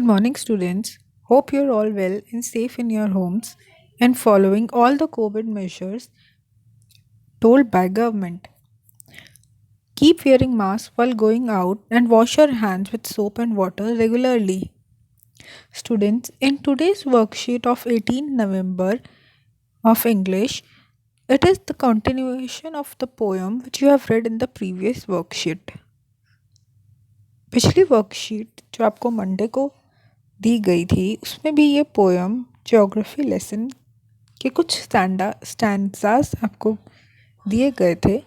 Good morning, students. Hope you're all well and safe in your homes and following all the COVID measures told by government. Keep wearing masks while going out and wash your hands with soap and water regularly. Students, in today's worksheet of 18 November of English, it is the continuation of the poem which you have read in the previous worksheet. पिछली worksheet जो आपको Monday को दी गई थी उसमें भी ये poem geography lesson के कुछ स्टैंजास आपको दिए गए थे.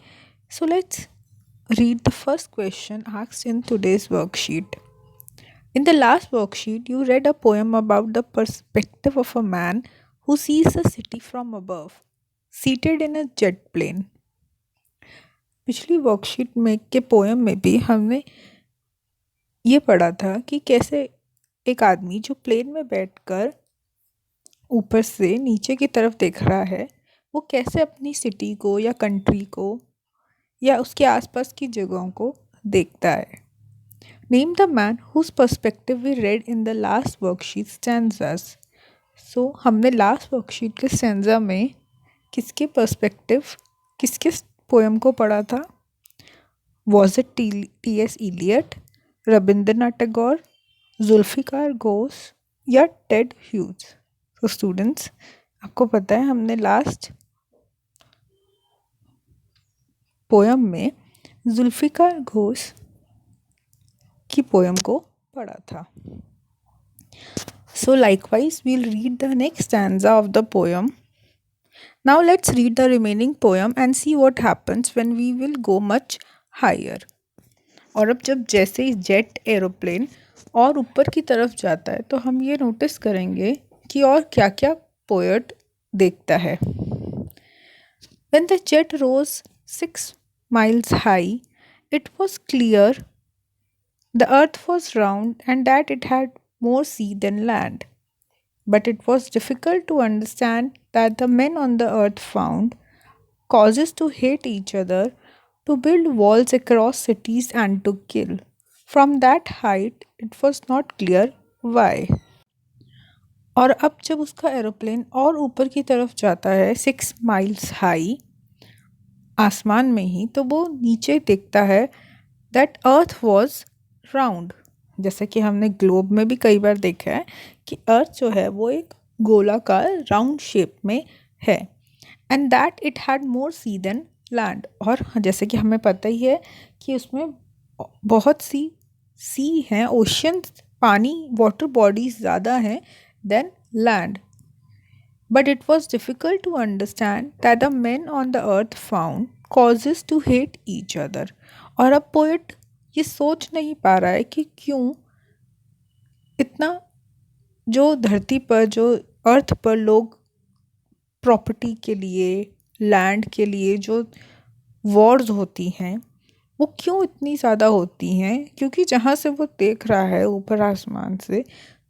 So let's read the first question asked in today's worksheet. In the last worksheet, you read a poem about the perspective of a man who sees a city from above, seated in a jet plane. पिछली worksheet में के poem में भी हमने ये पढ़ा था कि कैसे एक आदमी जो प्लेन में बैठकर ऊपर से नीचे की तरफ देख रहा है वो कैसे अपनी सिटी को या कंट्री को या उसके आसपास की जगहों को देखता है. Name the man whose perspective we read in the last worksheet stanzas. So हमने लास्ट वर्कशीट के स्टैंजा में किसके पर्सपेक्टिव किसके पोएम को पढ़ा था? Was it T S. Eliot, Rabindranath Tagore, Zulfikar Ghosh या टेड ह्यूज? तो स्टूडेंट्स, आपको पता है हमने लास्ट पोएम में जुल्फिकार घोष की पोएम को पढ़ा था. So likewise we'll read the next stanza of the poem. Now let's read the remaining poem and see what happens when we will go much higher. और अब जब जैसे ही जेट एरोप्लेन और ऊपर की तरफ जाता है तो हम ये नोटिस करेंगे कि और क्या क्या पोएट देखता है. When the jet rose 6 miles high, it was clear the earth was round and that it had more sea than land. But it was difficult to understand that the men on the earth found causes to hate each other, to build walls across cities and to kill. From that height, it was not clear why. और अब जब उसका aeroplane और ऊपर की तरफ जाता है 6 माइल्स हाई आसमान में ही, तो वो नीचे देखता है दैट अर्थ वॉज राउंड. जैसे कि हमने ग्लोब में भी कई बार देखा है कि अर्थ जो है वो एक गोलाकार राउंड शेप में है. And that it had more sea than land. और जैसे कि हमें पता ही है कि उसमें बहुत सी हैं, ओशन, पानी, वाटर बॉडीज ज़्यादा हैं than land. But it was difficult to understand that the men on the earth found causes to hate each other. और अब पोएट ये सोच नहीं पा रहा है कि क्यों इतना जो धरती पर जो अर्थ पर लोग प्रॉपर्टी के लिए, लैंड के लिए जो वॉर्स होती हैं वो क्यों इतनी ज़्यादा होती हैं. क्योंकि जहाँ से वो देख रहा है ऊपर आसमान से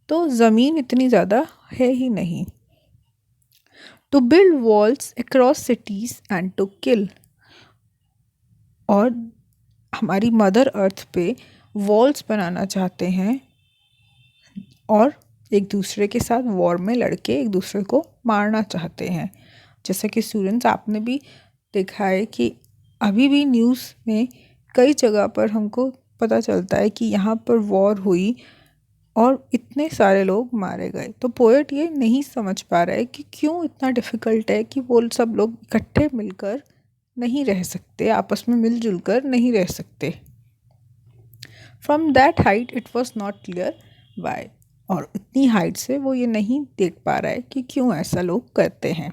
तो ज़मीन इतनी ज़्यादा है ही नहीं. To build walls across cities and to kill. और हमारी मदर अर्थ पे वॉल्स बनाना चाहते हैं और एक दूसरे के साथ वॉर में लड़के एक दूसरे को मारना चाहते हैं. जैसे कि स्टूडेंट्स, आपने भी देखा है कि अभी भी न्यूज़ में कई जगह पर हमको पता चलता है कि यहाँ पर वॉर हुई और इतने सारे लोग मारे गए. तो पोएट ये नहीं समझ पा रहा है कि क्यों इतना डिफ़िकल्ट है कि वो सब लोग इकट्ठे मिलकर नहीं रह सकते, आपस में मिलजुल कर नहीं रह सकते. From that height it was not clear why. और इतनी हाइट से वो ये नहीं देख पा रहा है कि क्यों ऐसा लोग करते हैं.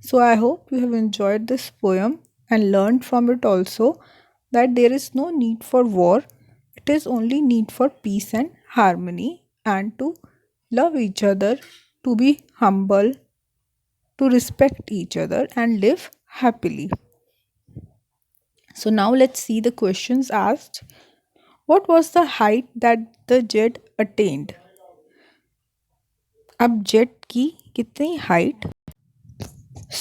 So I hope you have enjoyed this poem and learned from it also that there is no need for war. It is only need for peace and harmony and to love each other, to be humble, to respect each other and live happily. So now let's see the questions asked. What was the height that the jet attained? अब jet की कितनी height?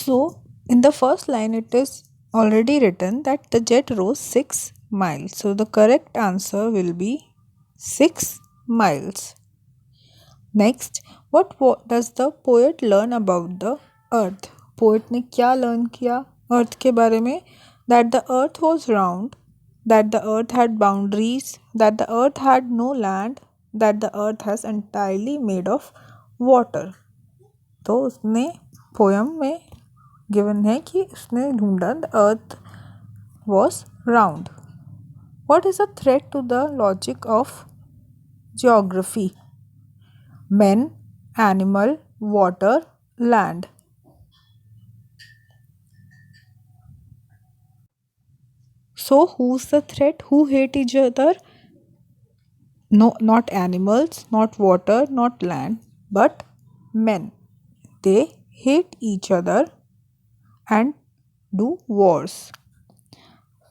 So in the first line it is already written that the jet rose 6 miles. So the correct answer will be 6 miles. Next, does the poet learn about the earth? Poet ने क्या learn किया earth के बारे में? That the earth was round, that the earth had boundaries, that the earth had no land, that the earth has entirely made of water. तो उसने poem में given है कि उसने ढूंढा the earth was round. What is a threat to the logic of geography? Men, animal, water, land. So who's the threat? Who hate each other? No, not animals, not water, not land, but men. They hate each other and do wars.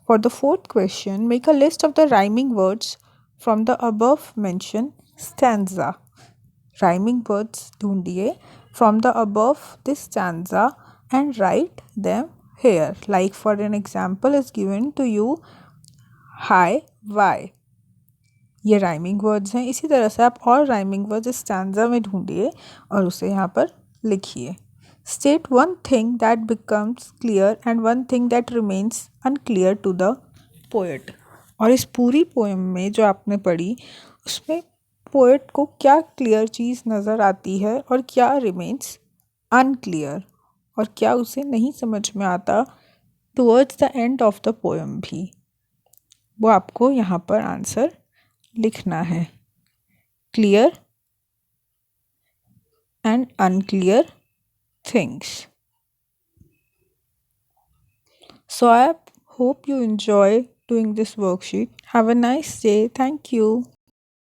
For the fourth question, make a list of the rhyming words from the above mentioned stanza. Rhyming words ढूंढिए from the above this stanza and write them here. Like for an example is given to you hi, why. ये rhyming words हैं. इसी तरह से आप और rhyming words इस stanza में ढूंढिए और उसे यहाँ पर लिखिए. State one thing that becomes clear and one thing that remains unclear to the poet. और इस पूरी पोएम में जो आपने पढ़ी उसमें पोएट को क्या क्लियर चीज़ नज़र आती है और क्या रिमेन्स अनक्लियर और क्या उसे नहीं समझ में आता towards the end of the poem भी, वो आपको यहाँ पर आंसर लिखना है. Clear and unclear things. So I hope you enjoy doing this worksheet. Have a nice day. Thank you.